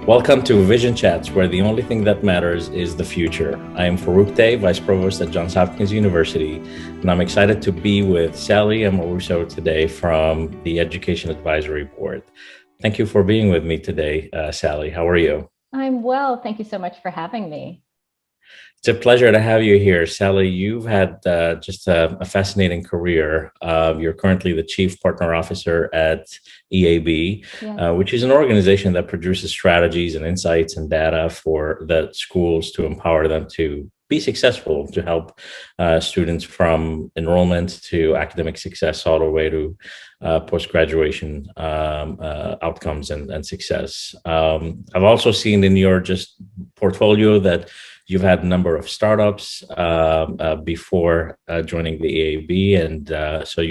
Welcome to Vision Chats, where the only thing that matters is the future. I am Farouk, Vice Provost at Johns Hopkins University, and I'm excited to be with Sally Amoruso today from the Education Advisory Board. Thank you for being with me today, Sally. How are you? I'm well. Thank you so much for having me. It's a pleasure to have you here, Sally. You've had just a fascinating career. You're currently the Chief Partner Officer at EAB, Yes. which is an organization that produces strategies and insights and data for the schools to empower them to be successful, to help students from enrollment to academic success all the way to post-graduation outcomes and success. I've also seen in your just portfolio that you've had a number of startups before joining the EAB, and so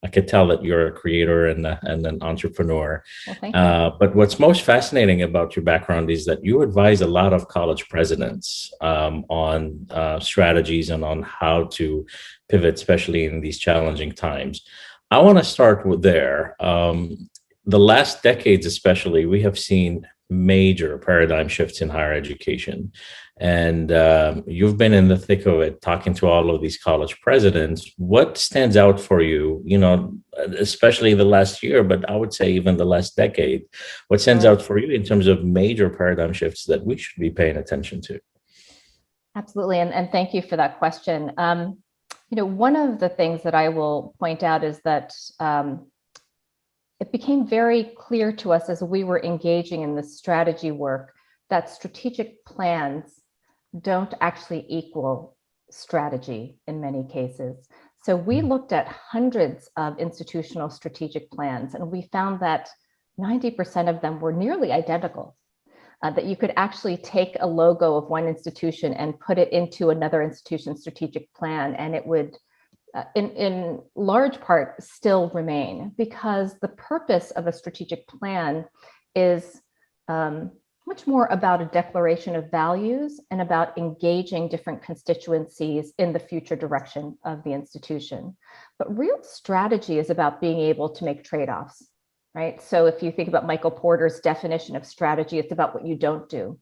I could tell that you're a creator and an entrepreneur. Well, thank you. But what's most fascinating about your background is that you advise a lot of college presidents on strategies and on how to pivot, especially in these challenging times. I want to start with there. The last decades, especially, we have seen major paradigm shifts in higher education. And you've been in the thick of it, talking to all of these college presidents. What stands out for you, especially the last year, but I would say even the last decade? What stands out for you in terms of major paradigm shifts that we should be paying attention to? Absolutely. And thank you for that question. One of the things that I will point out is that it became very clear to us as we were engaging in this strategy work that strategic plans don't actually equal strategy in many cases. So we looked at hundreds of institutional strategic plans, and we found that 90% of them were nearly identical. That you could actually take a logo of one institution and put it into another institution's strategic plan, and it would, in large part, still remain, because the purpose of a strategic plan is much more about a declaration of values and about engaging different constituencies in the future direction of the institution. But real strategy is about being able to make trade-offs, right? So if you think about Michael Porter's definition of strategy, it's about what you don't do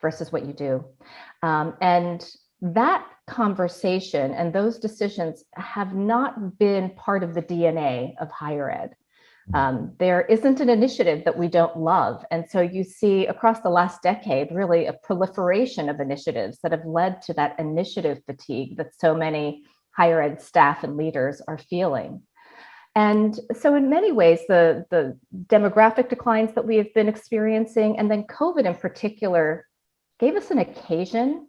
versus what you do. And that conversation and those decisions have not been part of the DNA of higher ed. There isn't an initiative that we don't love. And so you see across the last decade, really a proliferation of initiatives that have led to that initiative fatigue that so many higher ed staff and leaders are feeling. And so in many ways, the demographic declines that we have been experiencing, and then COVID in particular, gave us an occasion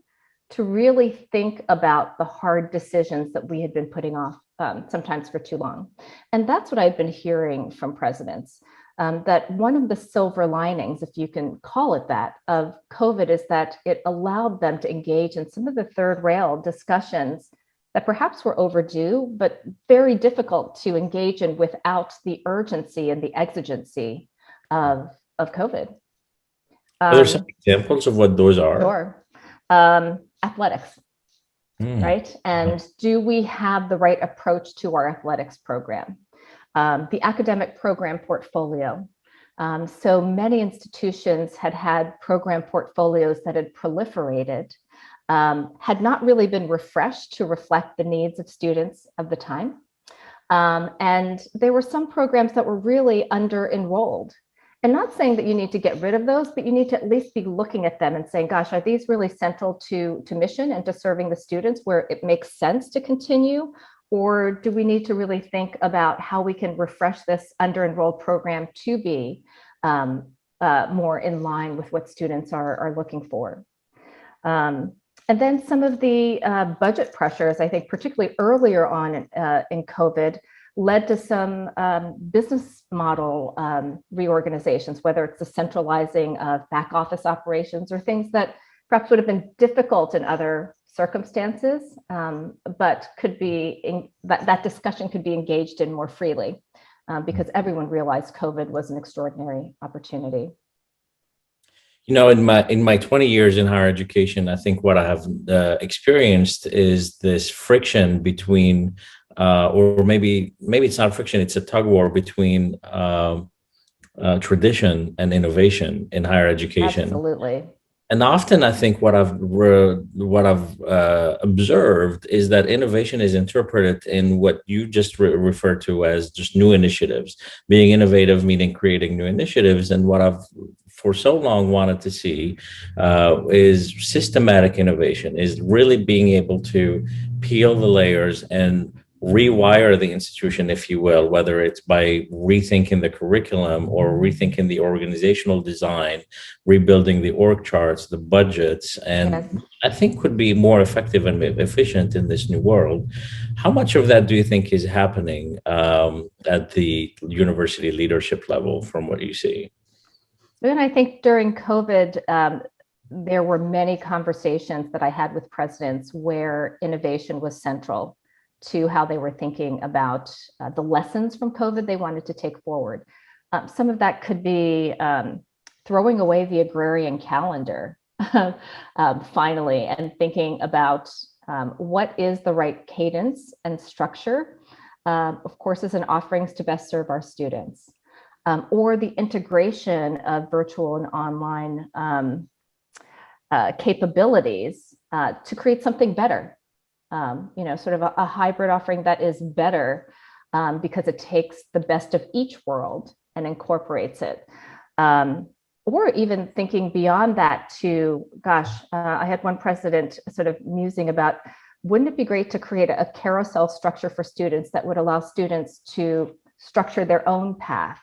to really think about the hard decisions that we had been putting off sometimes for too long. And that's what I've been hearing from presidents, that one of the silver linings, if you can call it that, of COVID is that it allowed them to engage in some of the third rail discussions that perhaps were overdue, but very difficult to engage in without the urgency and the exigency of COVID. Are there some examples of what those are? Sure. Athletics, right? And do we have the right approach to our athletics program? The academic program portfolio. So many institutions had program portfolios that had proliferated, had not really been refreshed to reflect the needs of students of the time. And there were some programs that were really under-enrolled. And not saying that you need to get rid of those, but you need to at least be looking at them and saying, gosh, are these really central to mission and to serving the students where it makes sense to continue? Or do we need to really think about how we can refresh this under-enrolled program to be more in line with what students are looking for? And then some of the budget pressures, I think, particularly earlier on in COVID, led to some business model reorganizations, whether it's the centralizing of back office operations or things that perhaps would have been difficult in other circumstances, but could be that discussion could be engaged in more freely because everyone realized COVID was an extraordinary opportunity. In my 20 years in higher education, I think what I have experienced is this friction between, or maybe it's not friction, it's a tug war between tradition and innovation in higher education. Absolutely. And often, I think what I've observed is that innovation is interpreted in what you just referred to as just new initiatives. Being innovative meaning creating new initiatives, and what I've for so long wanted to see is systematic innovation. Is really being able to peel the layers and rewire the institution, if you will, whether it's by rethinking the curriculum or rethinking the organizational design, rebuilding the org charts, the budgets, Yes. and I think could be more effective and efficient in this new world. How much of that do you think is happening at the university leadership level from what you see? And I think during COVID, there were many conversations that I had with presidents where innovation was central to how they were thinking about the lessons from COVID they wanted to take forward. Some of that could be throwing away the agrarian calendar finally, and thinking about what is the right cadence and structure of courses and offerings to best serve our students, or the integration of virtual and online capabilities to create something better. Sort of a hybrid offering that is better because it takes the best of each world and incorporates it. Or even thinking beyond that to, I had one president sort of musing about, wouldn't it be great to create a carousel structure for students that would allow students to structure their own path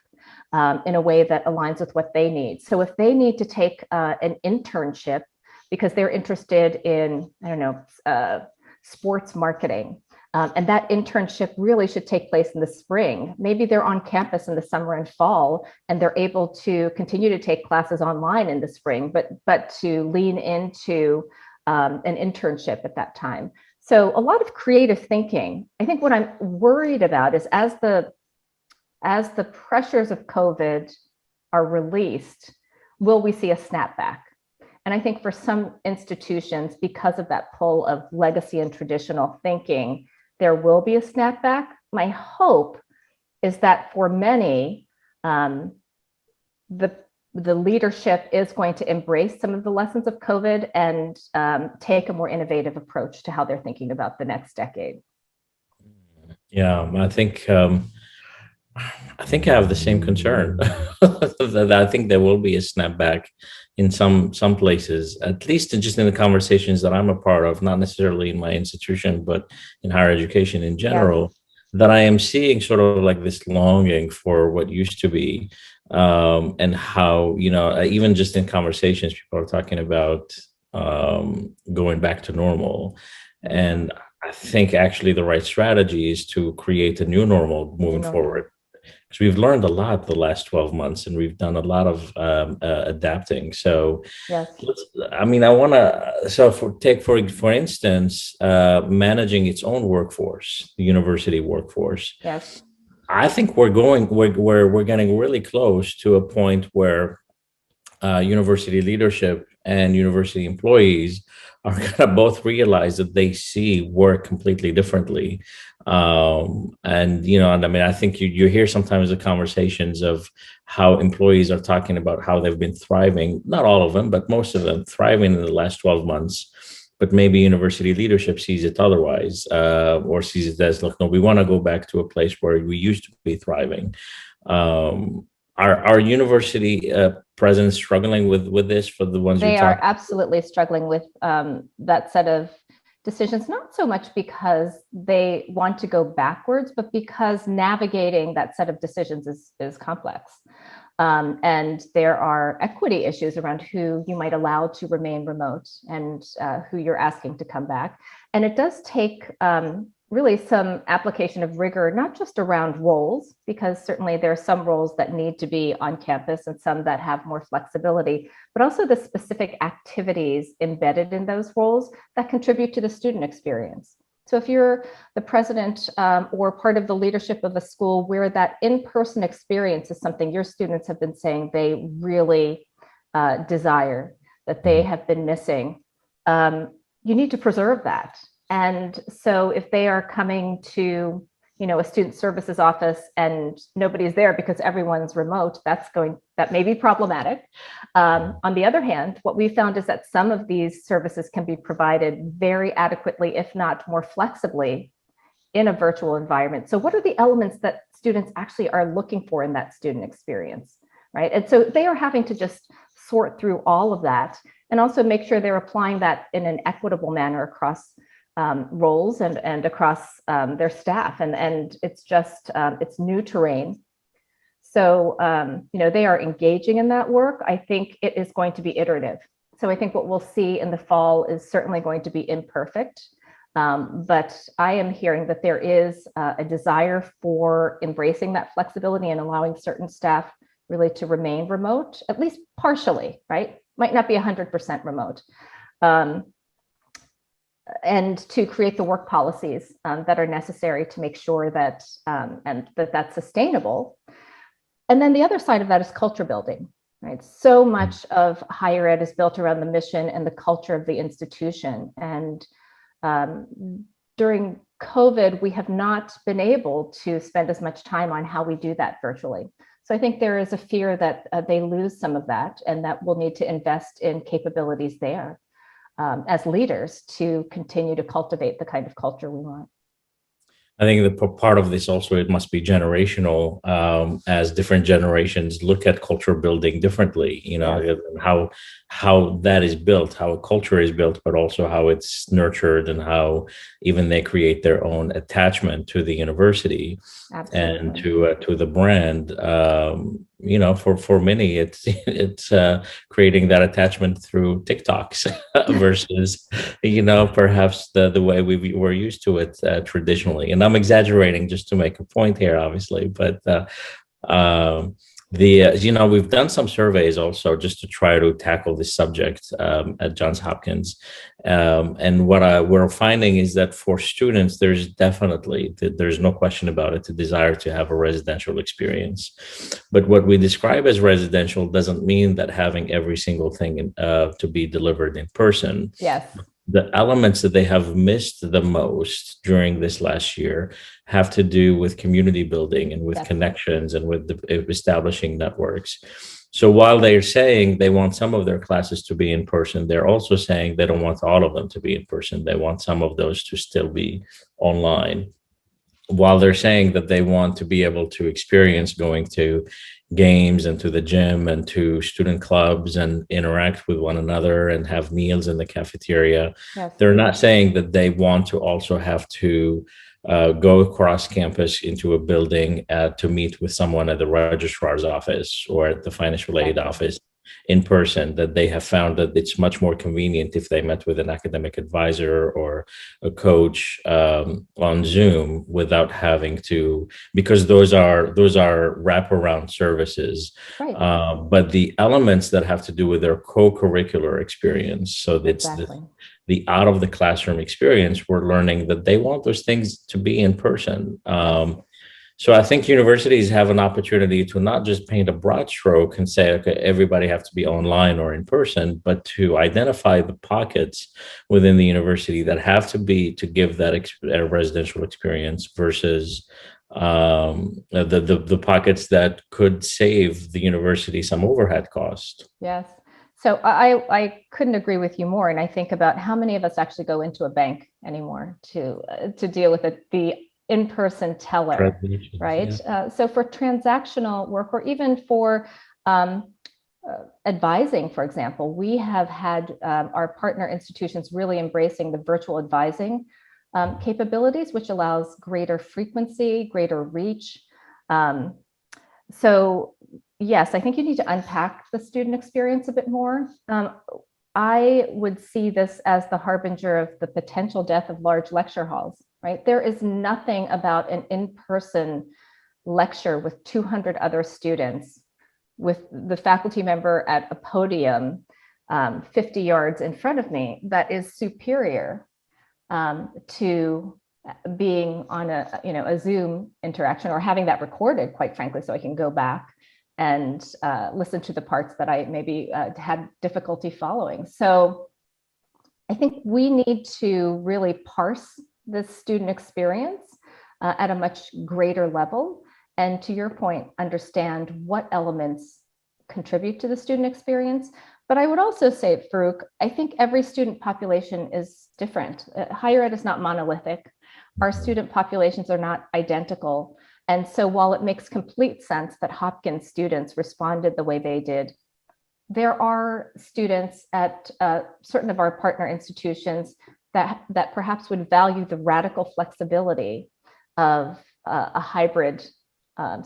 in a way that aligns with what they need. So if they need to take an internship because they're interested in, sports marketing, and that internship really should take place in the spring. Maybe they're on campus in the summer and fall, and they're able to continue to take classes online in the spring, but to lean into an internship at that time. So a lot of creative thinking. I think what I'm worried about is as the pressures of COVID are released, will we see a snapback? And I think for some institutions, because of that pull of legacy and traditional thinking, there will be a snapback. My hope is that for many, the leadership is going to embrace some of the lessons of COVID and take a more innovative approach to how they're thinking about the next decade. Yeah, I think I have the same concern. That I think there will be a snapback in some places, at least just in the conversations that I'm a part of, not necessarily in my institution, but in higher education in general. Yes. That I am seeing sort of like this longing for what used to be, and how even just in conversations, people are talking about going back to normal, and I think actually the right strategy is to create a new normal moving forward, because we've learned a lot the last 12 months and we've done a lot of adapting. So, Yes. I mean, I want to, so for instance, managing its own workforce, the university workforce. Yes. I think we're getting really close to a point where university leadership and university employees are going to both realize that they see work completely differently. And I mean, I think you hear sometimes the conversations of how employees are talking about how they've been thriving, not all of them, but most of them thriving in the last 12 months. But maybe university leadership sees it otherwise, or sees it as, look, no, we want to go back to a place where we used to be thriving. Are university presidents struggling with this for the ones you They are talk? absolutely struggling with that set of decisions, not so much because they want to go backwards, but because navigating that set of decisions is complex. And there are equity issues around who you might allow to remain remote and who you're asking to come back. And it does take really some application of rigor, not just around roles, because certainly there are some roles that need to be on campus and some that have more flexibility, but also the specific activities embedded in those roles that contribute to the student experience. So if you're the president or part of the leadership of a school where that in-person experience is something your students have been saying they really desire, that they have been missing, you need to preserve that. And so if they are coming to a student services office and nobody's there because everyone's remote, that may be problematic. On the other hand, what we found is that some of these services can be provided very adequately, if not more flexibly, in a virtual environment. So what are the elements that students actually are looking for in that student experience, right? And so they are having to just sort through all of that and also make sure they're applying that in an equitable manner across roles and across their staff. And it's just, it's new terrain. So, they are engaging in that work. I think it is going to be iterative. So I think what we'll see in the fall is certainly going to be imperfect. But I am hearing that there is a desire for embracing that flexibility and allowing certain staff really to remain remote, at least partially, right? Might not be 100% remote. And to create the work policies that are necessary to make sure that that's sustainable. And then the other side of that is culture building, right? So much of higher ed is built around the mission and the culture of the institution. And during COVID, we have not been able to spend as much time on how we do that virtually. So I think there is a fear that they lose some of that and that we'll need to invest in capabilities there as leaders to continue to cultivate the kind of culture we want. I think the part of this also, it must be generational, as different generations look at culture building differently, Yes. how that is built, how a culture is built, but also how it's nurtured and how even they create their own attachment to the university. Absolutely. And to the brand. For many, it's creating that attachment through TikToks versus perhaps the way we were used to it traditionally. And I'm exaggerating just to make a point here, obviously, but we've done some surveys also just to try to tackle this subject at Johns Hopkins, and what we're finding is that for students, there's no question about it, the desire to have a residential experience. But what we describe as residential doesn't mean that having every single thing to be delivered in person. Yes. The elements that they have missed the most during this last year have to do with community building and with That's connections and with establishing networks. So while they're saying they want some of their classes to be in person, they're also saying they don't want all of them to be in person. They want some of those to still be online. While they're saying that they want to be able to experience going to games and to the gym and to student clubs and interact with one another and have meals in the cafeteria, Yes. they're not saying that they want to also have to go across campus into a building to meet with someone at the registrar's office or at the financial aid office in person, that they have found that it's much more convenient if they met with an academic advisor or a coach on Zoom without having to, because those are wraparound services. Right. But the elements that have to do with their co-curricular experience, so that's Exactly. the out of the classroom experience, we're learning that they want those things to be in person. So I think universities have an opportunity to not just paint a broad stroke and say, okay, everybody have to be online or in person, but to identify the pockets within the university that have to be to give that residential experience versus the pockets that could save the university some overhead cost. Yes. So I couldn't agree with you more. And I think about how many of us actually go into a bank anymore to deal with the in-person teller, right? Yeah. So for transactional work, or even for advising, for example, we have had our partner institutions really embracing the virtual advising capabilities, which allows greater frequency, greater reach. So yes, I think you need to unpack the student experience a bit more. I would see this as the harbinger of the potential death of large lecture halls, right? There is nothing about an in-person lecture with 200 other students, with the faculty member at a podium 50 yards in front of me, that is superior to being on a Zoom interaction, or having that recorded, quite frankly, so I can go back and listen to the parts that I maybe had difficulty following. So I think we need to really parse this student experience at a much greater level. And to your point, understand what elements contribute to the student experience. But I would also say, Farouk, I think every student population is different. Higher ed is not monolithic. Our student populations are not identical. And so while it makes complete sense that Hopkins students responded the way they did, there are students at certain of our partner institutions that perhaps would value the radical flexibility of a hybrid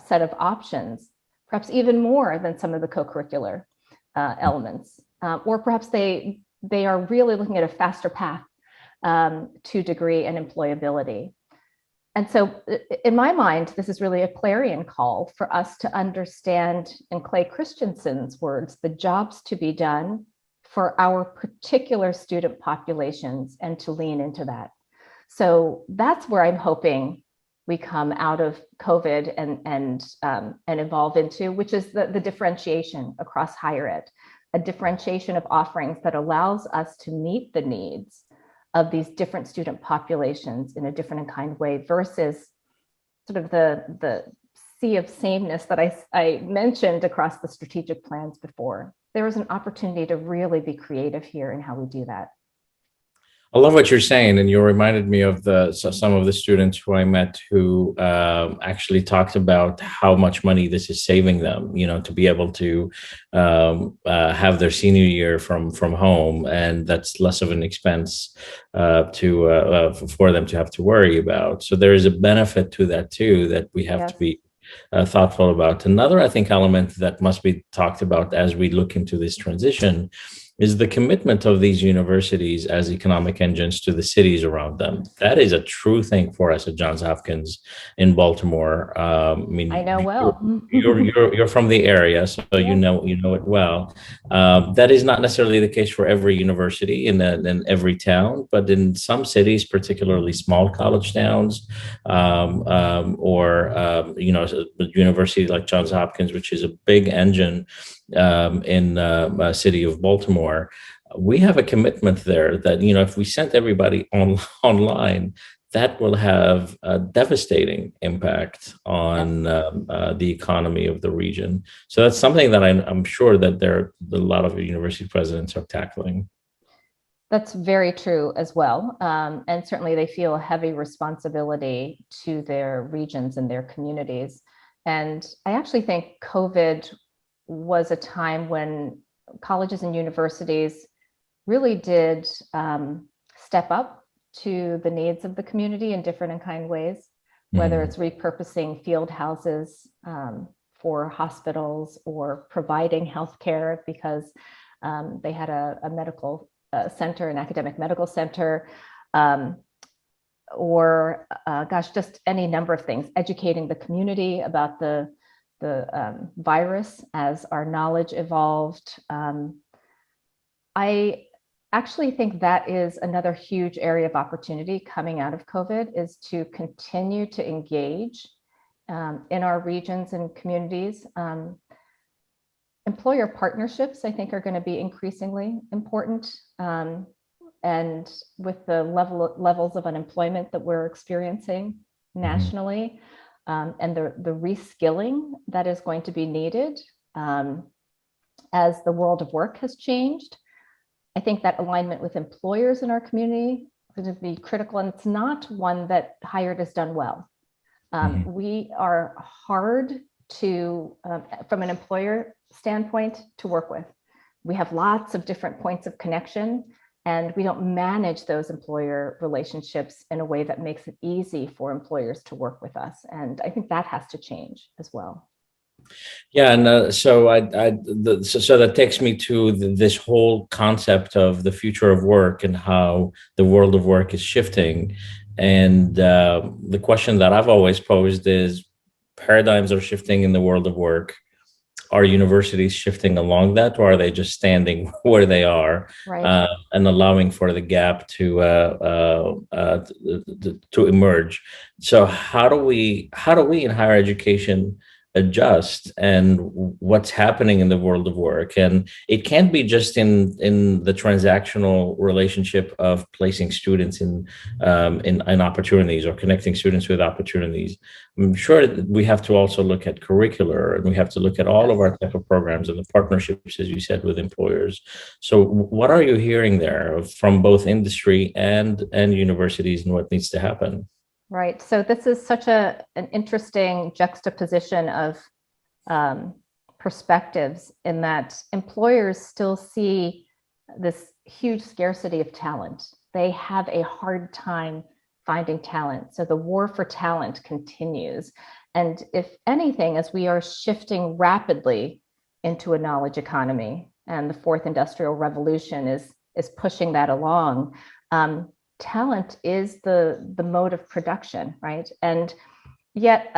set of options, perhaps even more than some of the co-curricular elements. Or perhaps they are really looking at a faster path to degree and employability. And so in my mind, this is really a clarion call for us to understand, in Clay Christensen's words, the jobs to be done for our particular student populations and to lean into that. So that's where I'm hoping we come out of COVID and evolve into, which is the differentiation across higher ed, a differentiation of offerings that allows us to meet the needs of these different student populations in a different and kind way versus sort of the sea of sameness that I mentioned across the strategic plans before. There is an opportunity to really be creative here in how we do that. I love what you're saying, and you reminded me of some of the students who I met who actually talked about how much money this is saving them. You know, to be able to have their senior year from home, and that's less of an expense for them to have to worry about. So there is a benefit to that too that we have to be thoughtful about. Another, I think, element that must be talked about as we look into this transition is the commitment of these universities as economic engines to the cities around them. That is a true thing for us at Johns Hopkins in Baltimore. I mean, I know well. You're from the area, so you know it well. That is not necessarily the case for every university in every town, but in some cities, particularly small college towns, or a university like Johns Hopkins, which is a big engine in a city of Baltimore, we have a commitment there that, if we sent everybody online, that will have a devastating impact on the economy of the region. So that's something that I'm sure that a lot of university presidents are tackling. That's very true as well. And certainly they feel a heavy responsibility to their regions and their communities. And I actually think COVID was a time when colleges and universities really did step up to the needs of the community in different and kind ways, whether it's repurposing field houses for hospitals or providing healthcare because they had a medical center, an academic medical center, or just any number of things, educating the community about the virus as our knowledge evolved. I actually think that is another huge area of opportunity coming out of COVID, is to continue to engage in our regions and communities. Employer partnerships, I think, are going to be increasingly important. And with the levels of unemployment that we're experiencing nationally, and the reskilling that is going to be needed as the world of work has changed. I think that alignment with employers in our community is going to be critical, and it's not one that higher ed has done well. We are hard to, from an employer standpoint, to work with. We have lots of different points of connection, and we don't manage those employer relationships in a way that makes it easy for employers to work with us. And I think that has to change as well. Yeah, and so that takes me to this whole concept of the future of work and how the world of work is shifting. And the question that I've always posed is, paradigms are shifting in the world of work. Are universities shifting along that, or are they just standing where they are, right, and allowing for the gap to emerge? So how do we in higher education adjust and what's happening in the world of work. And it can't be just in the transactional relationship of placing students in opportunities or connecting students with opportunities. I'm sure we have to also look at curricular, and we have to look at all of our type of programs and the partnerships, as you said, with employers. So what are you hearing there from both industry and universities, and what needs to happen? Right. So this is such an interesting juxtaposition of perspectives, in that employers still see this huge scarcity of talent. They have a hard time finding talent. So the war for talent continues. And if anything, as we are shifting rapidly into a knowledge economy, and the fourth industrial revolution is pushing that along, talent is the mode of production, right? And yet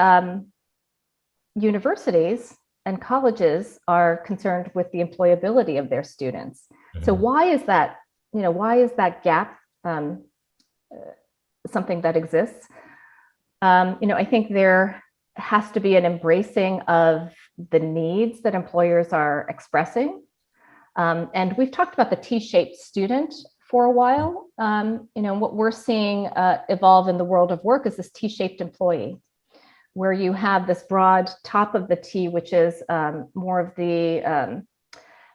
universities and colleges are concerned with the employability of their students. Mm-hmm. So why is that? Why is that gap something that exists? I think there has to be an embracing of the needs that employers are expressing. And we've talked about the T-shaped student for a while. What we're seeing evolve in the world of work is this T-shaped employee, where you have this broad top of the T, which is more of the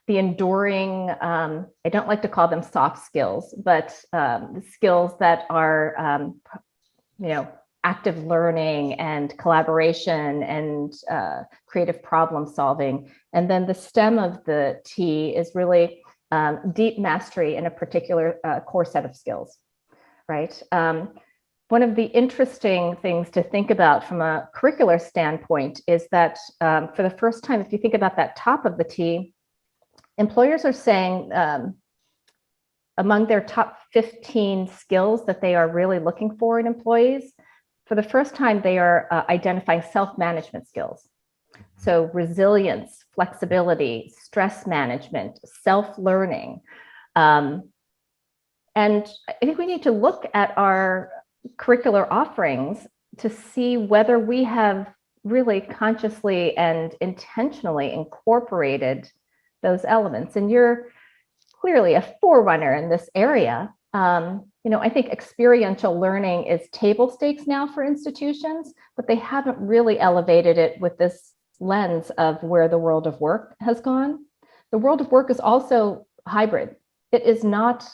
enduring, I don't like to call them soft skills, but skills that are, active learning and collaboration and creative problem solving. And then the stem of the T is really deep mastery in a particular core set of skills, right? One of the interesting things to think about from a curricular standpoint is that for the first time, if you think about that top of the T, employers are saying among their top 15 skills that they are really looking for in employees, for the first time, they are identifying self-management skills. So resilience, flexibility, stress management, self-learning. And I think we need to look at our curricular offerings to see whether we have really consciously and intentionally incorporated those elements. And you're clearly a forerunner in this area. I think experiential learning is table stakes now for institutions, but they haven't really elevated it with this lens of where the world of work has gone. The world of work is also hybrid. It is not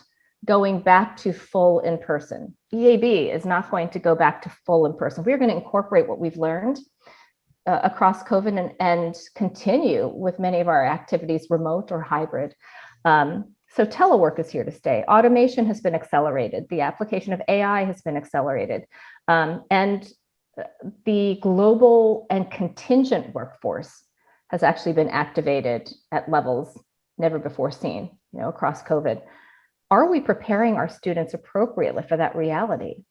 going back to full in person. EAB is not going to go back to full in person. We're going to incorporate what we've learned across COVID and continue with many of our activities remote or hybrid. So telework is here to stay. Automation has been accelerated. The application of AI has been accelerated. And the global and contingent workforce has actually been activated at levels never before seen, across COVID. Are we preparing our students appropriately for that reality?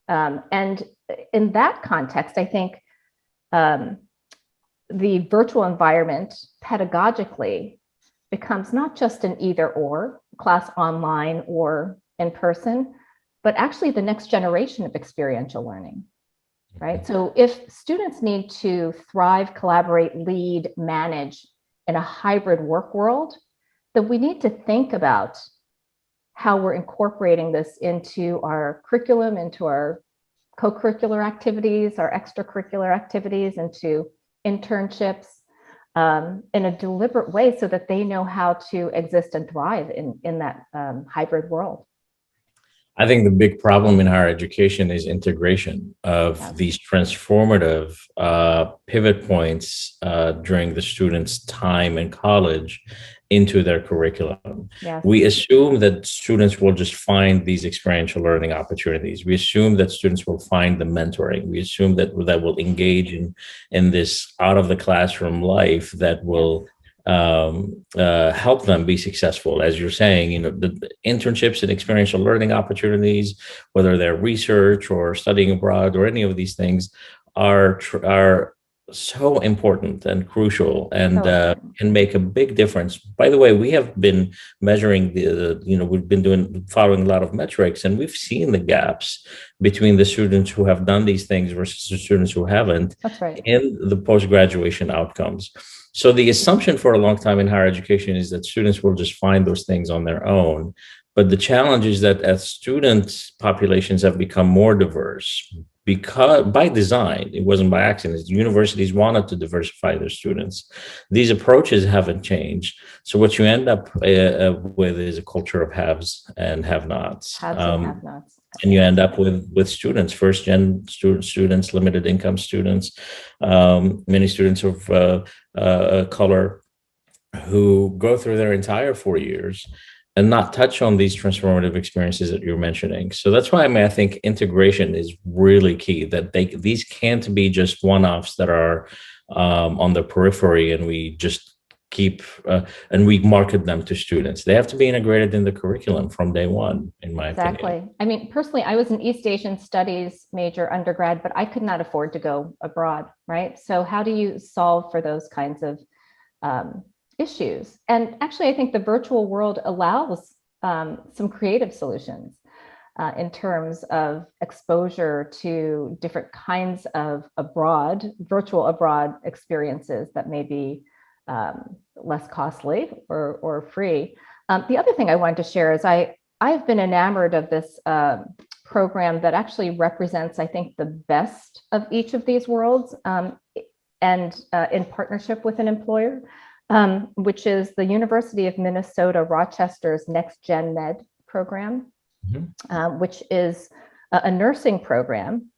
And in that context, I think the virtual environment pedagogically becomes not just an either or, class online or in person, but actually the next generation of experiential learning, right? So if students need to thrive, collaborate, lead, manage in a hybrid work world, then we need to think about how we're incorporating this into our curriculum, into our co-curricular activities, our extracurricular activities, into internships, in a deliberate way so that they know how to exist and thrive in that hybrid world. I think the big problem in higher education is integration of these transformative pivot points during the students' time in college into their curriculum. Yes. We assume that students will just find these experiential learning opportunities. We assume that students will find the mentoring. We assume that will engage in this out of the classroom life that will help them be successful. As you're saying, the internships and experiential learning opportunities, whether they're research or studying abroad or any of these things, are so important and crucial, and So important. can make a big difference. By the way, we have been measuring we've been following a lot of metrics, and we've seen the gaps between the students who have done these things versus the students who haven't That's right. in the post-graduation outcomes. So the assumption for a long time in higher education is that students will just find those things on their own. But the challenge is that as student populations have become more diverse, because by design, it wasn't by accident. Universities wanted to diversify their students. These approaches haven't changed. So what you end up with is a culture of haves and have-nots. Haves and have-nots. And you end up with students, first gen students, limited income students, many students of color who go through their entire 4 years and not touch on these transformative experiences that you're mentioning. So that's why I think integration is really key, that these can't be just one-offs that are on the periphery and we just keep and we market them to students. They have to be integrated in the curriculum from day one, in my opinion. Exactly. I mean, personally, I was an East Asian studies major undergrad, but I could not afford to go abroad, right? So how do you solve for those kinds of issues? And actually, I think the virtual world allows some creative solutions in terms of exposure to different kinds of virtual abroad experiences that may be less costly or free. The other thing I wanted to share is I've been enamored of this program that actually represents, I think, the best of each of these worlds, and in partnership with an employer, which is the University of Minnesota Rochester's Next Gen Med program, which is a nursing program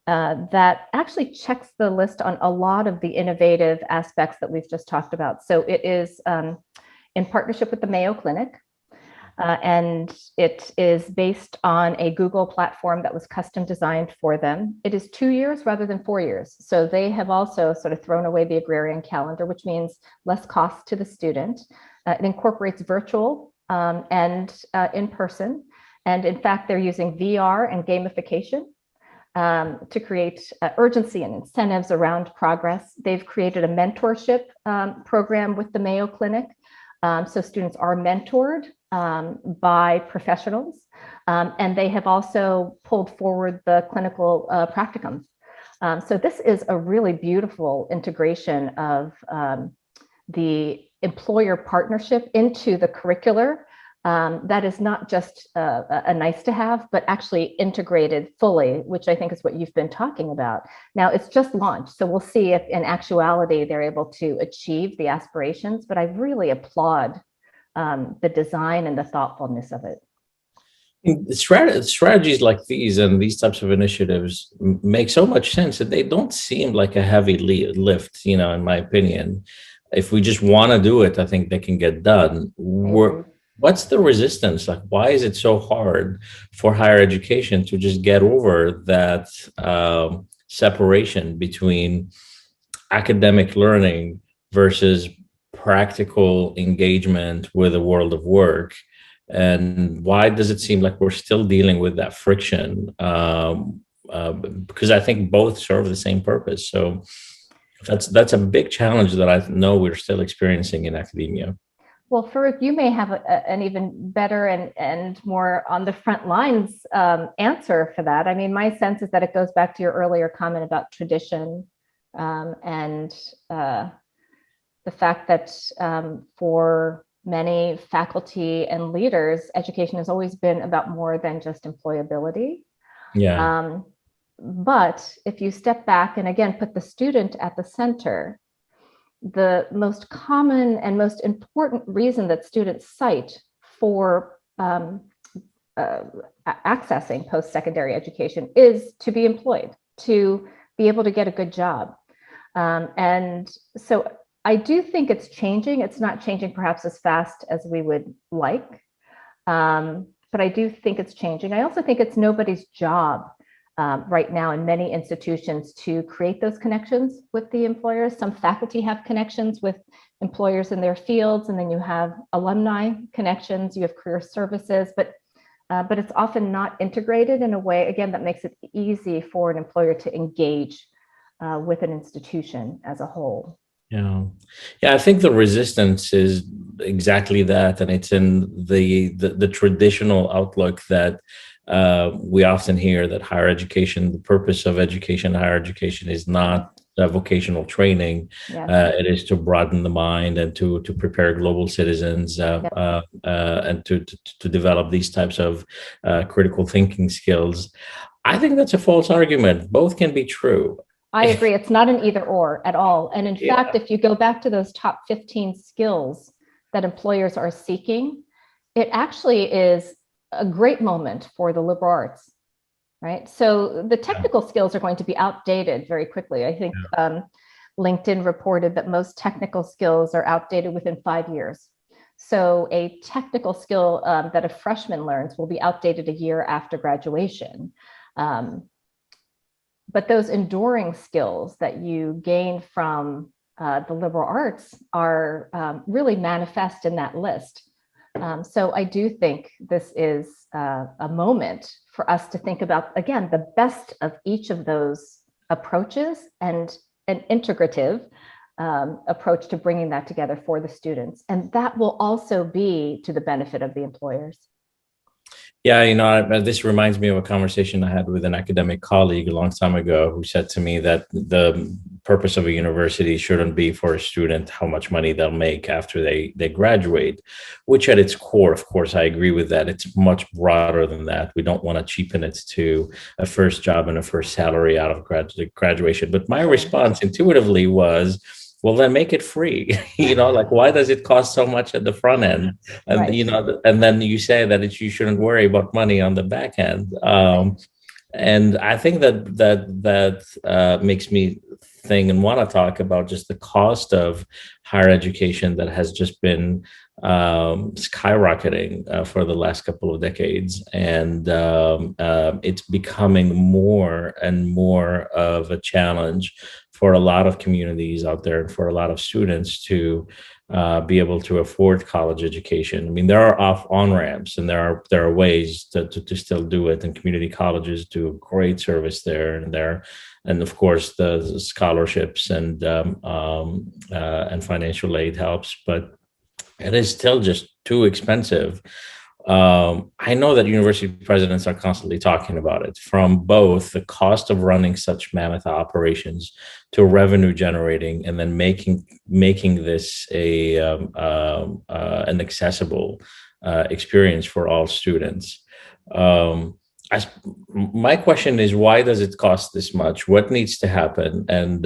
that actually checks the list on a lot of the innovative aspects that we've just talked about. So it is in partnership with the Mayo Clinic, and it is based on a Google platform that was custom designed for them. It is 2 years rather than 4 years. So they have also sort of thrown away the agrarian calendar, which means less cost to the student. It incorporates virtual and in person. And in fact, they're using VR and gamification to create urgency and incentives around progress. They've created a mentorship program with the Mayo Clinic. So students are mentored by professionals, and they have also pulled forward the clinical practicums. So this is a really beautiful integration of the employer partnership into the curricular. That is not just a nice to have, but actually integrated fully, which I think is what you've been talking about. Now it's just launched, so we'll see if in actuality they're able to achieve the aspirations, but I really applaud the design and the thoughtfulness of it. Strategies like these and these types of initiatives make so much sense that they don't seem like a heavy lift, in my opinion. If we just want to do it, I think they can get done. What's the resistance? Like, why is it so hard for higher education to just get over that separation between academic learning versus practical engagement with the world of work? And why does it seem like we're still dealing with that friction? Because I think both serve the same purpose. So that's a big challenge that I know we're still experiencing in academia. Well, Farouk, you may have an even better and more on the front lines answer for that. I mean, my sense is that it goes back to your earlier comment about tradition and the fact that for many faculty and leaders, education has always been about more than just employability. Yeah. But if you step back and again, put the student at the center, the most common and most important reason that students cite for accessing post-secondary education is to be employed, to be able to get a good job. And so I do think it's changing. It's not changing perhaps as fast as we would like, but I do think it's changing. I also think it's nobody's job right now in many institutions to create those connections with the employers. Some faculty have connections with employers in their fields, and then you have alumni connections, you have career services, but it's often not integrated in a way, again, that makes it easy for an employer to engage with an institution as a whole. Yeah. Yeah, I think the resistance is exactly that. And it's in the traditional outlook that we often hear that higher education, the purpose of education, higher education is not vocational training. Yes. It is to broaden the mind and to prepare global citizens and to develop these types of critical thinking skills. I think that's a false argument. Both can be true. I agree. It's not an either or at all. And in fact, if you go back to those top 15 skills that employers are seeking, it actually is a great moment for the liberal arts, right? So the technical skills are going to be outdated very quickly. I think LinkedIn reported that most technical skills are outdated within 5 years. So a technical skill that a freshman learns will be outdated a year after graduation. But those enduring skills that you gain from the liberal arts are really manifest in that list. So I do think this is a moment for us to think about, again, the best of each of those approaches and an integrative approach to bringing that together for the students. And that will also be to the benefit of the employers. Yeah, this reminds me of a conversation I had with an academic colleague a long time ago who said to me that the purpose of a university shouldn't be for a student how much money they'll make after they graduate, which at its core, of course, I agree with that. It's much broader than that. We don't want to cheapen it to a first job and a first salary out of graduation. But my response intuitively was, well, then make it free. Like, why does it cost so much at the front end? And, right. And then you say that you shouldn't worry about money on the back end. And I think that makes me think and want to talk about just the cost of higher education that has just been skyrocketing for the last couple of decades. And it's becoming more and more of a challenge for a lot of communities out there and for a lot of students to be able to afford college education. I mean, there are on-ramps and there are ways to still do it, and community colleges do a great service there. And of course, the scholarships and financial aid helps, but it is still just too expensive. I know that university presidents are constantly talking about it, from both the cost of running such mammoth operations to revenue generating, and then making this an accessible experience for all students. My question is, why does it cost this much? What needs to happen, and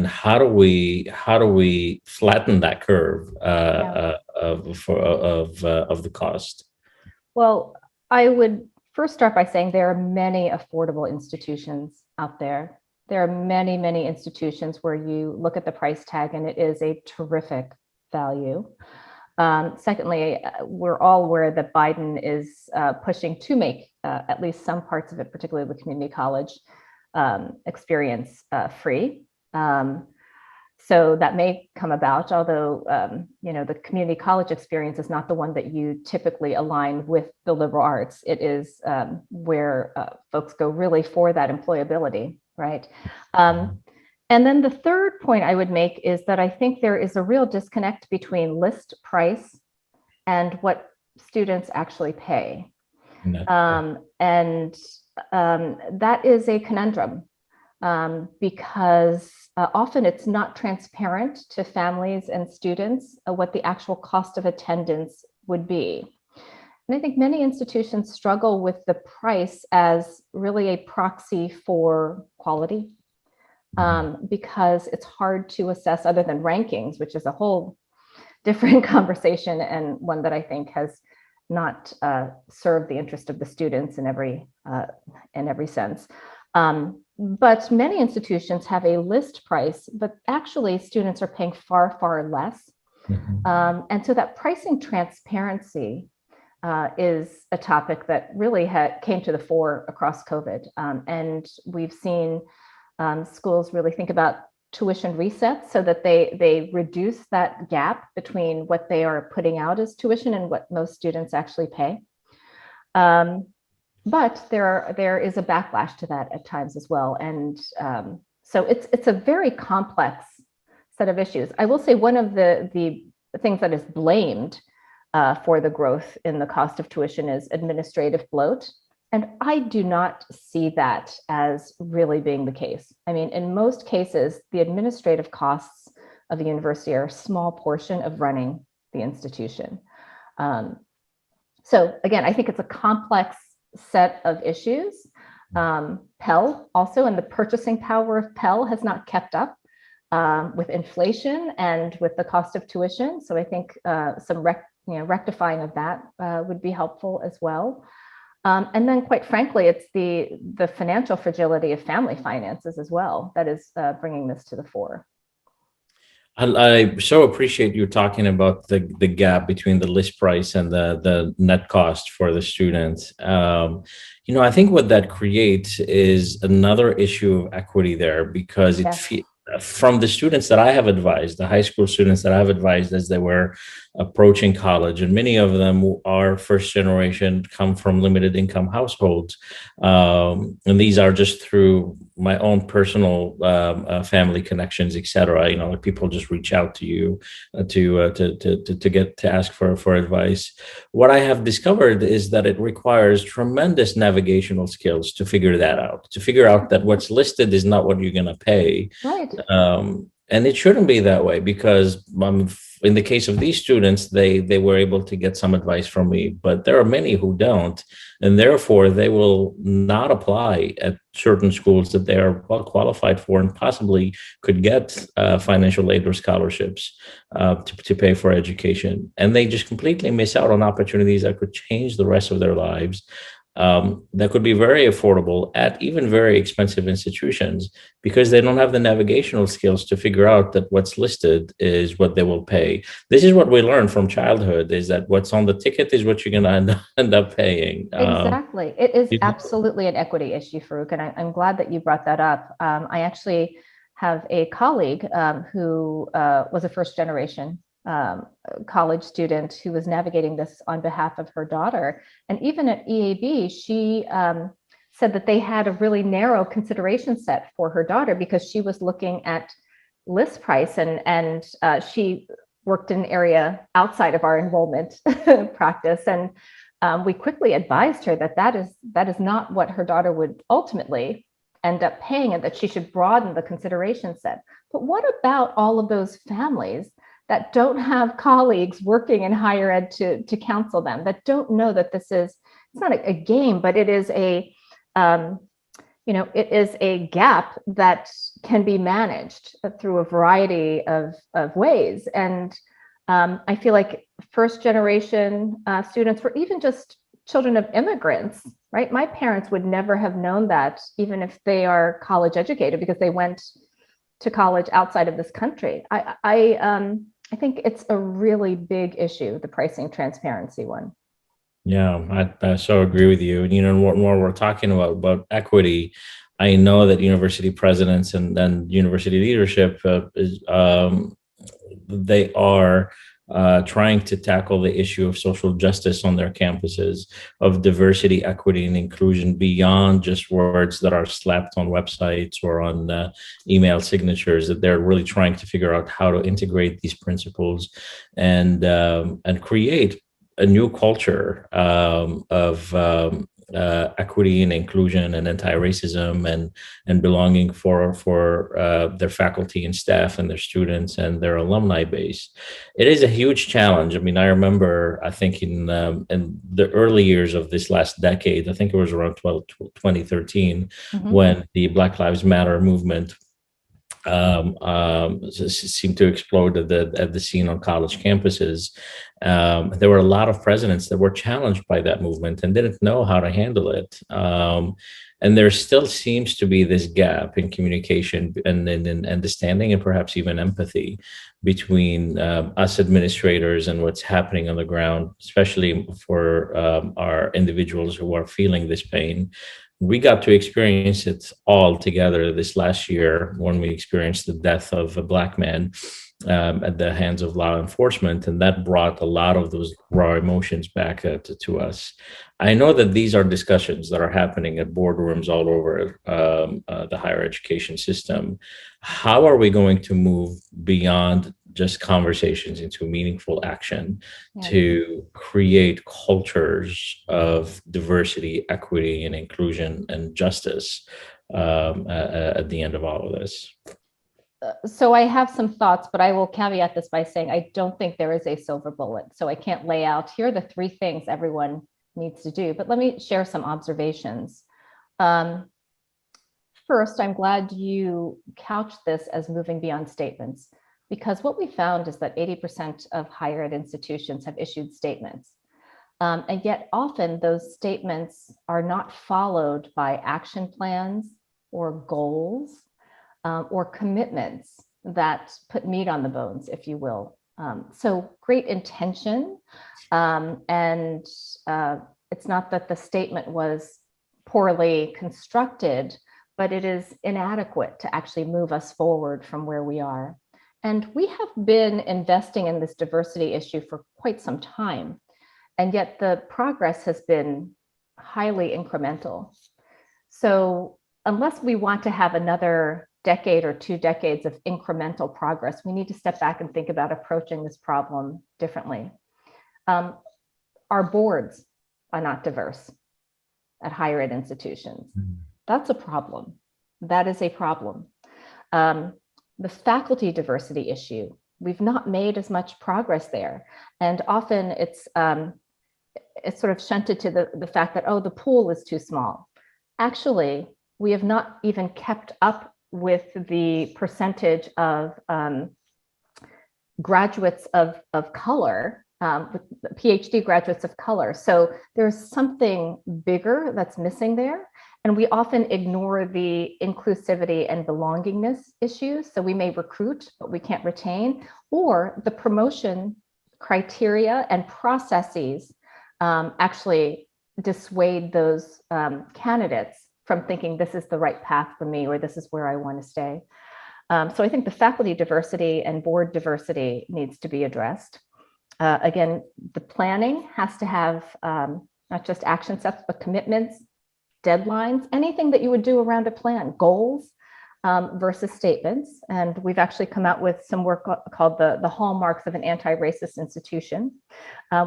how do we flatten that curve of the cost? Well, I would first start by saying there are many affordable institutions out there. There are many, many institutions where you look at the price tag and it is a terrific value. Secondly, we're all aware that Biden is pushing to make at least some parts of it, particularly the community college experience, free. So that may come about, although the community college experience is not the one that you typically align with the liberal arts. It is where folks go really for that employability, right? And then the third point I would make is that I think there is a real disconnect between list price and what students actually pay. And that is a conundrum because often it's not transparent to families and students what the actual cost of attendance would be. And I think many institutions struggle with the price as really a proxy for quality. Because it's hard to assess other than rankings, which is a whole different conversation, and one that I think has not served the interest of the students in every sense. But many institutions have a list price, but actually students are paying far, far less. And so that pricing transparency is a topic that really came to the fore across COVID. And we've seen schools really think about tuition resets so that they reduce that gap between what they are putting out as tuition and what most students actually pay. But there is a backlash to that at times as well. And So it's a very complex set of issues. I will say one of the things that is blamed for the growth in the cost of tuition is administrative bloat. And I do not see that as really being the case. I mean, in most cases, the administrative costs of a university are a small portion of running the institution. So again, I think it's a complex set of issues. Pell also, and the purchasing power of Pell has not kept up with inflation and with the cost of tuition. So I think some rectifying of that would be helpful as well. And then, quite frankly, it's the financial fragility of family finances as well that is bringing this to the fore. I so appreciate you talking about the gap between the list price and the net cost for the student. I think what that creates is another issue of equity there, because Yes. from the students that I have advised, the high school students that I have advised as they were approaching college, and many of them are first generation, come from limited income households. And these are just through my own personal family connections, et cetera. Like people just reach out to you to ask for advice. What I have discovered is that it requires tremendous navigational skills to figure that out, to figure out that what's listed is not what you're going to pay. Right. And it shouldn't be that way, because in the case of these students, they were able to get some advice from me, but there are many who don't, and therefore they will not apply at certain schools that they are well qualified for and possibly could get financial aid or scholarships to pay for education. And they just completely miss out on opportunities that could change the rest of their lives. That could be very affordable at even very expensive institutions, because they don't have the navigational skills to figure out that what's listed is what they will pay. This is what we learn from childhood, is that what's on the ticket is what you're going to end up paying. Exactly. It is absolutely an equity issue, Farouk, and I'm glad that you brought that up. I actually have a colleague who was a first generation college student who was navigating this on behalf of her daughter. And even at EAB, she said that they had a really narrow consideration set for her daughter, because she was looking at list price, and she worked in an area outside of our enrollment practice. And we quickly advised her that that is not what her daughter would ultimately end up paying, and that she should broaden the consideration set. But what about all of those families that don't have colleagues working in higher ed to counsel them, that don't know that it's not a game, but it is a gap that can be managed through a variety of ways. And I feel like first generation students, or even just children of immigrants, right? My parents would never have known that, even if they are college educated, because they went to college outside of this country. I think it's a really big issue, the pricing transparency one. Yeah, I so agree with you. And when we're talking about equity, I know that university presidents and university leadership they are trying to tackle the issue of social justice on their campuses, of diversity, equity, and inclusion beyond just words that are slapped on websites or on email signatures. That they're really trying to figure out how to integrate these principles and create a new culture of equity and inclusion and anti-racism and belonging for their faculty and staff and their students and their alumni base. It is a huge challenge. I mean, I remember, I think in the early years of this last decade, I think it was around 2013, when the Black Lives Matter movement seemed to explode at the scene on college campuses. There were a lot of presidents that were challenged by that movement and didn't know how to handle it. And there still seems to be this gap in communication and in understanding and perhaps even empathy between us administrators and what's happening on the ground, especially for our individuals who are feeling this pain. We got to experience it all together this last year when we experienced the death of a Black man at the hands of law enforcement, and that brought a lot of those raw emotions back to us. I know that these are discussions that are happening at boardrooms all over the higher education system. How are we going to move beyond just conversations into meaningful action to create cultures of diversity, equity, and inclusion and justice at the end of all of this? So I have some thoughts, but I will caveat this by saying I don't think there is a silver bullet. So I can't lay out here are the three things everyone needs to do. But let me share some observations. First, I'm glad you couched this as moving beyond statements, because what we found is that 80% of higher ed institutions have issued statements. And yet often those statements are not followed by action plans or goals or commitments that put meat on the bones, if you will. So great intention. And it's not that the statement was poorly constructed, but it is inadequate to actually move us forward from where we are. And we have been investing in this diversity issue for quite some time. And yet the progress has been highly incremental. So unless we want to have another decade or 2 decades of incremental progress, we need to step back and think about approaching this problem differently. Our boards are not diverse at higher ed institutions. That's a problem. That is a problem. The faculty diversity issue, we've not made as much progress there. And often it's sort of shunted to the fact that, oh, the pool is too small. Actually, we have not even kept up with the percentage of graduates of color, PhD graduates of color. So there's something bigger that's missing there. And we often ignore the inclusivity and belongingness issues. So we may recruit, but we can't retain, or the promotion criteria and processes actually dissuade those candidates from thinking this is the right path for me, or this is where I want to stay. So I think the faculty diversity and board diversity needs to be addressed. Again, the planning has to have not just action steps, but commitments, deadlines, anything that you would do around a plan, goals versus statements. And we've actually come out with some work called the Hallmarks of an Anti-Racist Institution,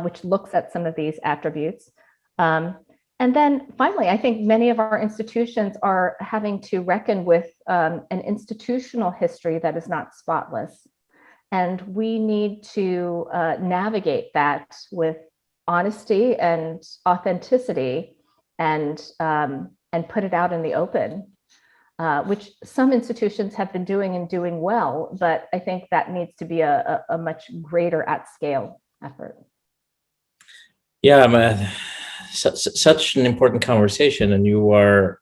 which looks at some of these attributes. And then finally, I think many of our institutions are having to reckon with an institutional history that is not spotless. And we need to navigate that with honesty and authenticity and put it out in the open, which some institutions have been doing and doing well, but I think that needs to be a much greater at scale effort. Yeah, man. Such an important conversation, and you are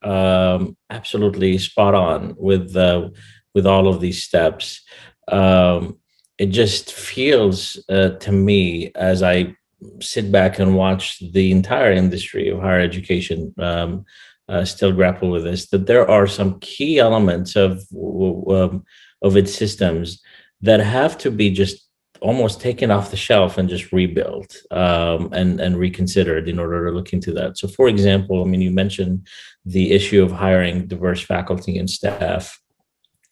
absolutely spot on with all of these steps. It just feels to me, as I sit back and watch the entire industry of higher education still grapple with this, that there are some key elements of its systems that have to be just almost taken off the shelf and just rebuilt and reconsidered in order to look into that. So, for example, I mean, you mentioned the issue of hiring diverse faculty and staff.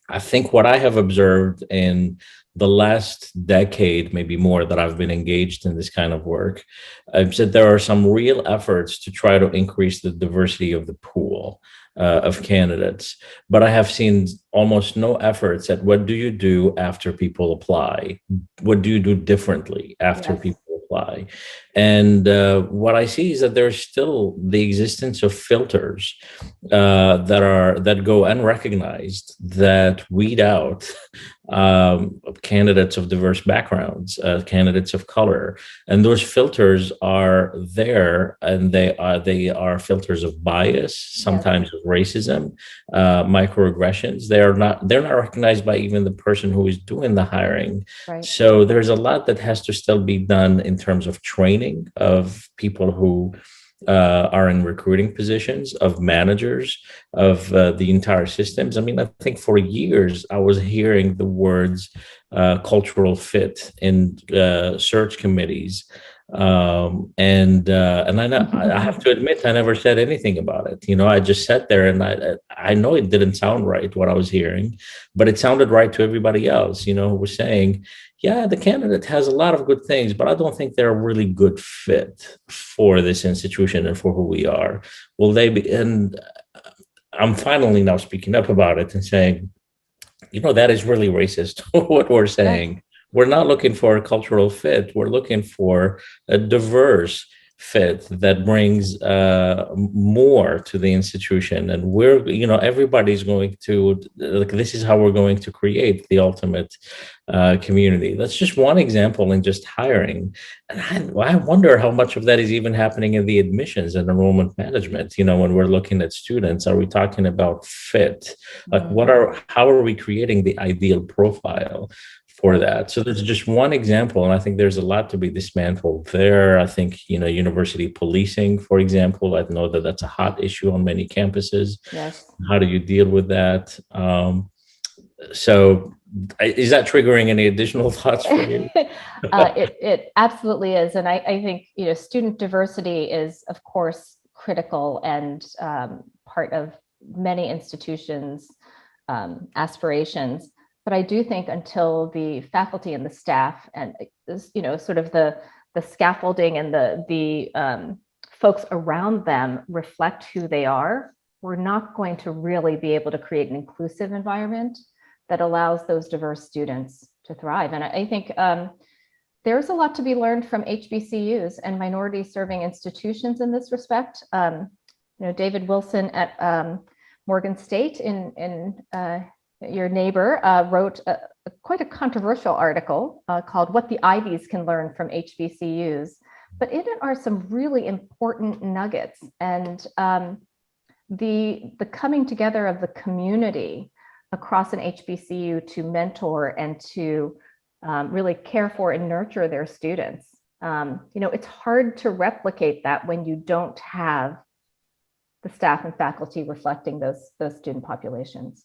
I think what I have observed in the last decade, maybe more, that I've been engaged in this kind of work, I've said there are some real efforts to try to increase the diversity of the pool of candidates. But I have seen almost no efforts at what do you do after people apply? What do you do differently after people apply? And what I see is that there's still the existence of filters that go unrecognized, that weed out candidates of diverse backgrounds, candidates of color, and those filters are there, and they are filters of bias, sometimes of racism, microaggressions. They're not recognized by even the person who is doing the hiring. Right. So there's a lot that has to still be done in terms of training of people who are in recruiting positions, of managers, of the entire systems. I mean, I think for years I was hearing the words cultural fit in search committees. And I have to admit, I never said anything about it. You know, I just sat there and I know it didn't sound right what I was hearing, but it sounded right to everybody else, you know, who was saying, yeah, the candidate has a lot of good things, but I don't think they're a really good fit for this institution and for who we are. Will they be? And I'm finally now speaking up about it and saying, you know, that is really racist what we're Yes. saying. We're not looking for a cultural fit. We're looking for a diverse fit that brings more to the institution. And we're, you know, everybody's going to, like, this is how we're going to create the ultimate community. That's just one example in just hiring. And I wonder how much of that is even happening in the admissions and enrollment management. You know, when we're looking at students, are we talking about fit? Like, how are we creating the ideal profile for Right. that? So there's just one example, and I think there's a lot to be dismantled there. I think, you know, university policing, for example, I know that that's a hot issue on many campuses. Yes. How do you deal with that? So is that triggering any additional thoughts for you? It absolutely is. And I think, you know, student diversity is, of course, critical and part of many institutions' aspirations. But I do think until the faculty and the staff and, you know, sort of the scaffolding and the folks around them reflect who they are, we're not going to really be able to create an inclusive environment that allows those diverse students to thrive. And I think there's a lot to be learned from HBCUs and minority serving institutions in this respect. You know, David Wilson at Morgan State, in your neighbor, wrote quite a controversial article called "What the Ivies Can Learn from HBCUs." But in it are some really important nuggets, and the coming together of the community across an HBCU to mentor and to really care for and nurture their students. You know, it's hard to replicate that when you don't have the staff and faculty reflecting those student populations.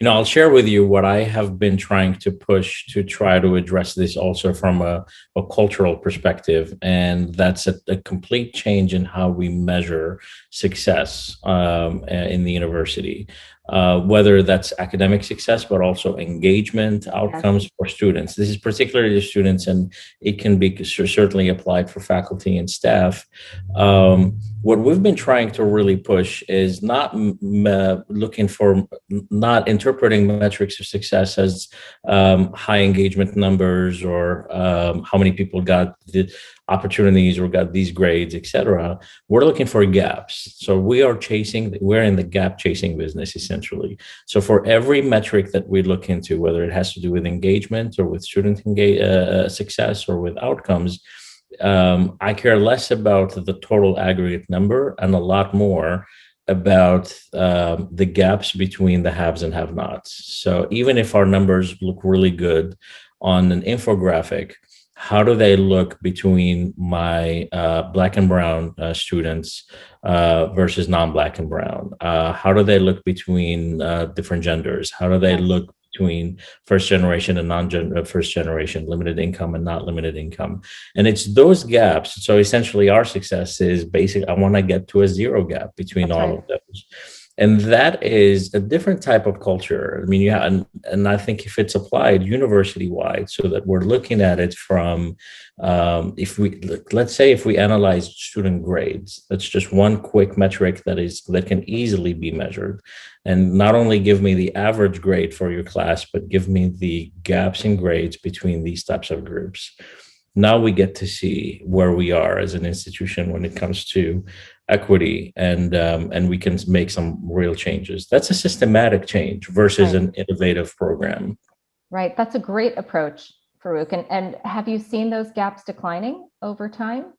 You know, I'll share with you what I have been trying to push to try to address this also from a cultural perspective. And that's a complete change in how we measure success in the university, whether that's academic success, but also engagement outcomes Yes. for students. This is particularly the students, and it can be certainly applied for faculty and staff. What we've been trying to really push is not looking for, not interpreting metrics of success as high engagement numbers or how many people got the opportunities or got these grades, etc. We're looking for gaps. So we're in the gap chasing business essentially. So for every metric that we look into, whether it has to do with engagement or with student success or with outcomes, I care less about the total aggregate number and a lot more about the gaps between the haves and have nots. So even if our numbers look really good on an infographic, how do they look between my Black and brown students versus non-Black and brown? How do they look between different genders? How do they look between first generation and first generation, limited income and not limited income? And it's those gaps. So essentially our success is basic. I want to get to a zero gap between That's all right. of those. And that is a different type of culture. I mean, yeah, and I think if it's applied university wide, so that we're looking at it from, if we, let's say, if we analyze student grades, that's just one quick metric that can easily be measured, and not only give me the average grade for your class, but give me the gaps in grades between these types of groups. Now we get to see where we are as an institution when it comes to equity, and we can make some real changes. That's a systematic change versus Right. an innovative program. Right. That's a great approach, Farouk. And have you seen those gaps declining over time?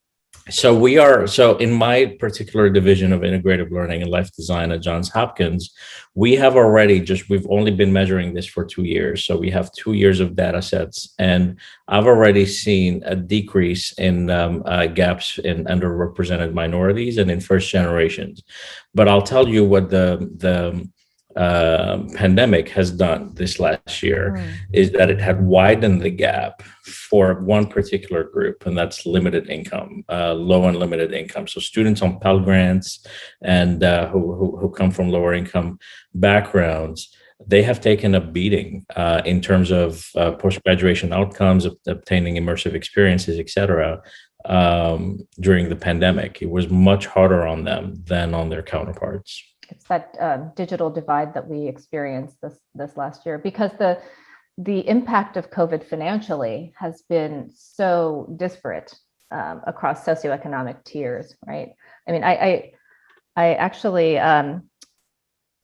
So in my particular division of integrative learning and life design at Johns Hopkins, we've only been measuring this for 2 years. So we have 2 years of data sets, and I've already seen a decrease in gaps in underrepresented minorities and in first generations. But I'll tell you what the pandemic has done this last year is that it had widened the gap for one particular group, and that's limited income, low and limited income. So students on Pell Grants and who come from lower income backgrounds, they have taken a beating in terms of post-graduation outcomes, obtaining immersive experiences, et cetera. During the pandemic, it was much harder on them than on their counterparts. It's that digital divide that we experienced this last year, because the impact of COVID financially has been so disparate across socioeconomic tiers, right? I mean, I actually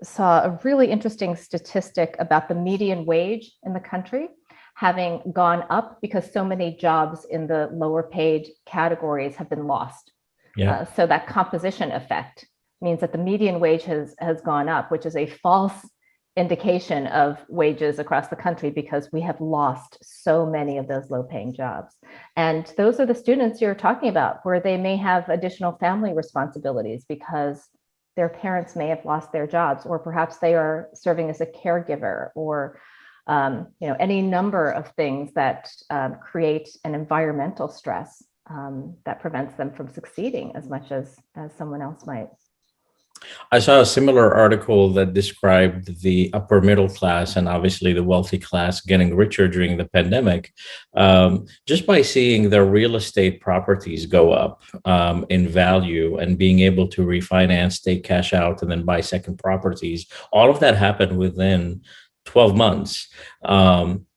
saw a really interesting statistic about the median wage in the country having gone up because so many jobs in the lower paid categories have been lost. Yeah. So that composition effect means that the median wage has gone up, which is a false indication of wages across the country, because we have lost so many of those low-paying jobs. And those are the students you're talking about, where they may have additional family responsibilities because their parents may have lost their jobs, or perhaps they are serving as a caregiver, or any number of things that create an environmental stress that prevents them from succeeding as much as someone else might. I saw a similar article that described the upper middle class and obviously the wealthy class getting richer during the pandemic, just by seeing their real estate properties go up in value and being able to refinance, take cash out, and then buy second properties. All of that happened within 12 months,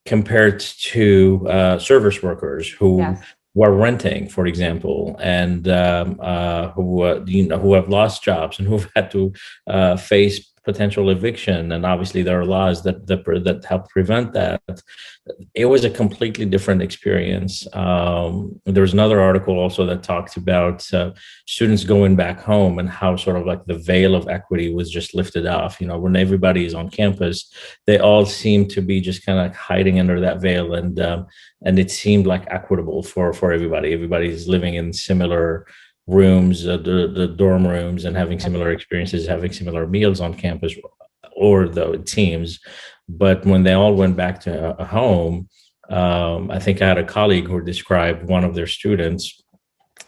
compared to service workers who Yes. were renting, for example, and who have lost jobs and who've had to face potential eviction. And obviously, there are laws that help prevent that. It was a completely different experience. There was another article also that talked about students going back home and how sort of like the veil of equity was just lifted off. When everybody is on campus, they all seem to be just kind of hiding under that veil, and it seemed like equitable for everybody. Everybody's living in similar rooms, the dorm rooms, and having similar experiences, having similar meals on campus, or though it seems. But when they all went back to a home, I think I had a colleague who described one of their students,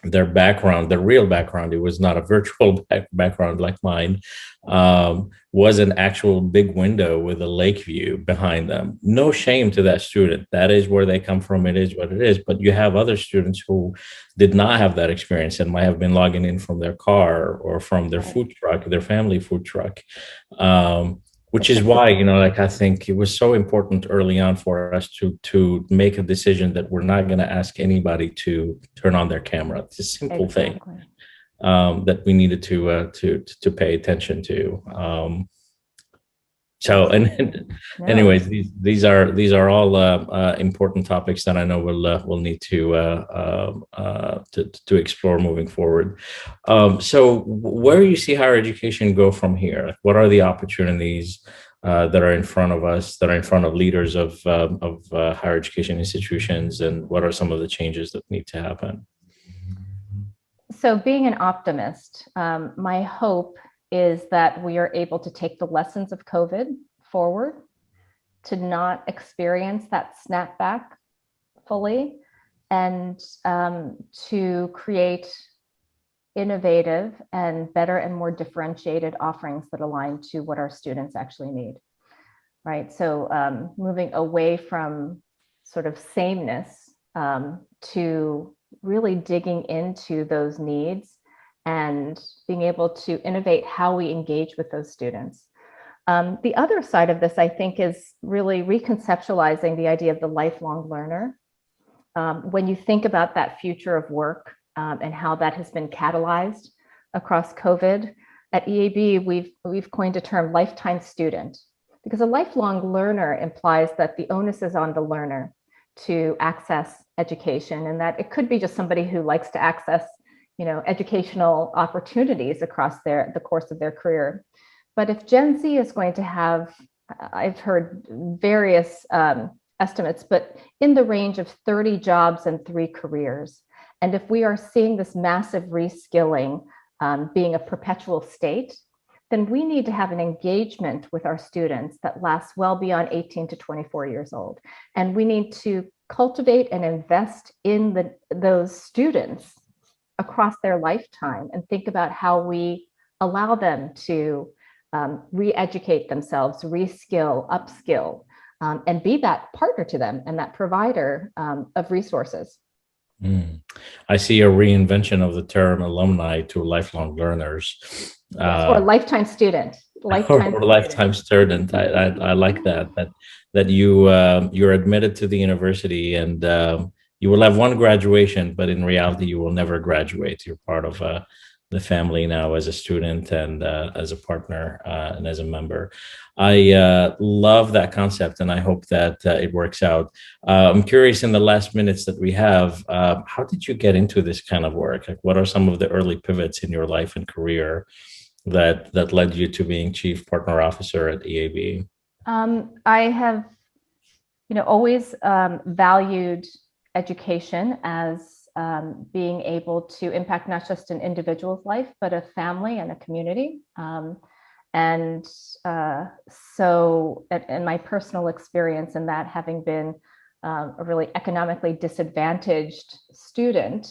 their background, their real background, it was not a virtual background like mine, was an actual big window with a lake view behind them. No shame to that student. That is where they come from. It is what it is. But you have other students who did not have that experience and might have been logging in from their car or from their food truck, their family food truck. Which is why, I think it was so important early on for us to make a decision that we're not going to ask anybody to turn on their camera. It's a simple thing that we needed to pay attention to. Anyways, these are all important topics that I know we'll need to explore moving forward. So, where do you see higher education go from here? What are the opportunities that are in front of us, that are in front of leaders of higher education institutions, and what are some of the changes that need to happen? So, being an optimist, my hope is that we are able to take the lessons of COVID forward, to not experience that snapback fully, and to create innovative and better and more differentiated offerings that align to what our students actually need, right? So moving away from sort of sameness to really digging into those needs and being able to innovate how we engage with those students. The other side of this, I think, is really reconceptualizing the idea of the lifelong learner. When you think about that future of work and how that has been catalyzed across COVID, at EAB, we've coined a term, lifetime student, because a lifelong learner implies that the onus is on the learner to access education, and that it could be just somebody who likes to access educational opportunities across the course of their career. But if Gen Z is going to have, I've heard various estimates, but in the range of 30 jobs and 3 careers. And if we are seeing this massive reskilling being a perpetual state, then we need to have an engagement with our students that lasts well beyond 18 to 24 years old. And we need to cultivate and invest in those students across their lifetime and think about how we allow them to re-educate themselves, reskill, upskill, and be that partner to them and that provider of resources. I see a reinvention of the term alumni to lifelong learners. Yes, or lifetime student. Lifetime student. I like that you're admitted to the university and you will have one graduation, but in reality, you will never graduate. You're part of the family now as a student and as a partner and as a member. I love that concept, and I hope that it works out. I'm curious, in the last minutes that we have, how did you get into this kind of work? Like, what are some of the early pivots in your life and career that led you to being Chief Partner Officer at EAB? I have, always valued education as being able to impact not just an individual's life, but a family and a community. And so, in my personal experience in that, having been a really economically disadvantaged student,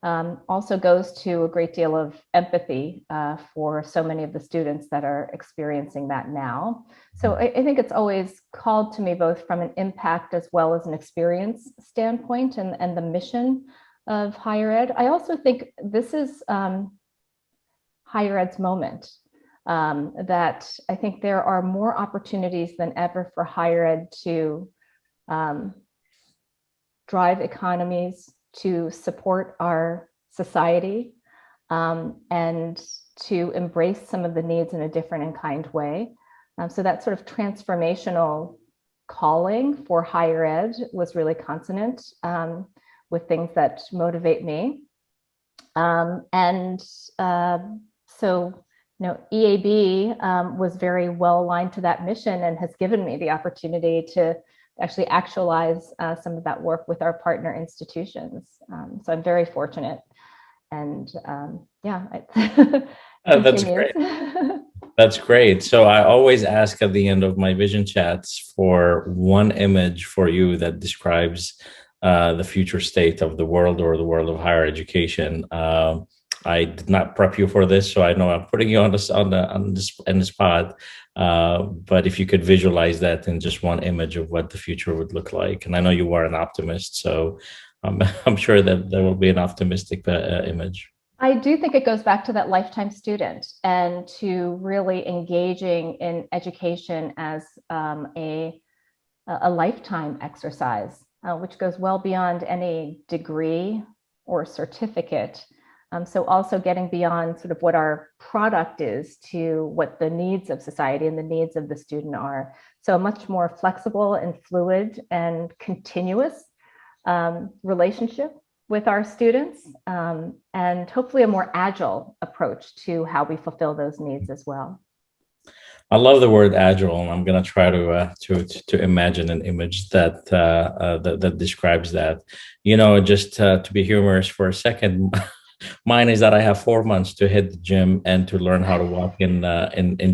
also goes to a great deal of empathy for so many of the students that are experiencing that now. So I think it's always called to me both from an impact as well as an experience standpoint and the mission of higher ed. I also think this is higher ed's moment, that I think there are more opportunities than ever for higher ed to drive economies, to support our society, and to embrace some of the needs in a different and kind way. So that sort of transformational calling for higher ed was really consonant with things that motivate me. So EAB was very well aligned to that mission and has given me the opportunity to actually actualize some of that work with our partner institutions. So I'm very fortunate. And That's great. That's great. So I always ask at the end of my vision chats for one image for you that describes the future state of the world or the world of higher education. I did not prep you for this, so I know I'm putting you on the spot. But if you could visualize that in just one image of what the future would look like, and I know you are an optimist, so I'm sure that there will be an optimistic image. I do think it goes back to that lifetime student and to really engaging in education as a lifetime exercise, which goes well beyond any degree or certificate. So also getting beyond sort of what our product is to what the needs of society and the needs of the student are. So a much more flexible and fluid and continuous relationship with our students, and hopefully a more agile approach to how we fulfill those needs as well. I love the word agile, and I'm going to try to imagine an image that describes that. Just to be humorous for a second. Mine is that I have 4 months to hit the gym and to learn how to walk in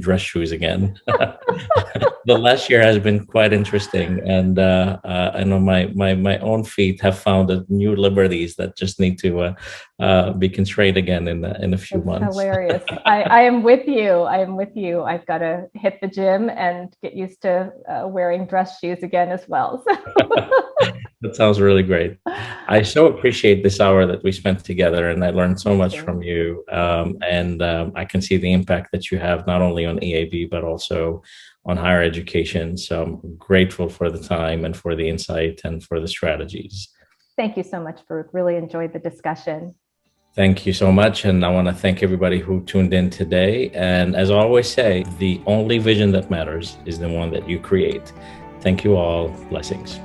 dress shoes again. The last year has been quite interesting, and I know my own feet have found new liberties that just need to be constrained again in a few months. Hilarious! I am with you. I am with you. I've got to hit the gym and get used to wearing dress shoes again as well. That sounds really great. I so appreciate this hour that we spent together, and I learned so much from you. And I can see the impact that you have not only on EAB, but also on higher education. So I'm grateful for the time and for the insight and for the strategies. Thank you so much, Farouk. Really enjoyed the discussion. Thank you so much. And I want to thank everybody who tuned in today. And as I always say, the only vision that matters is the one that you create. Thank you all. Blessings.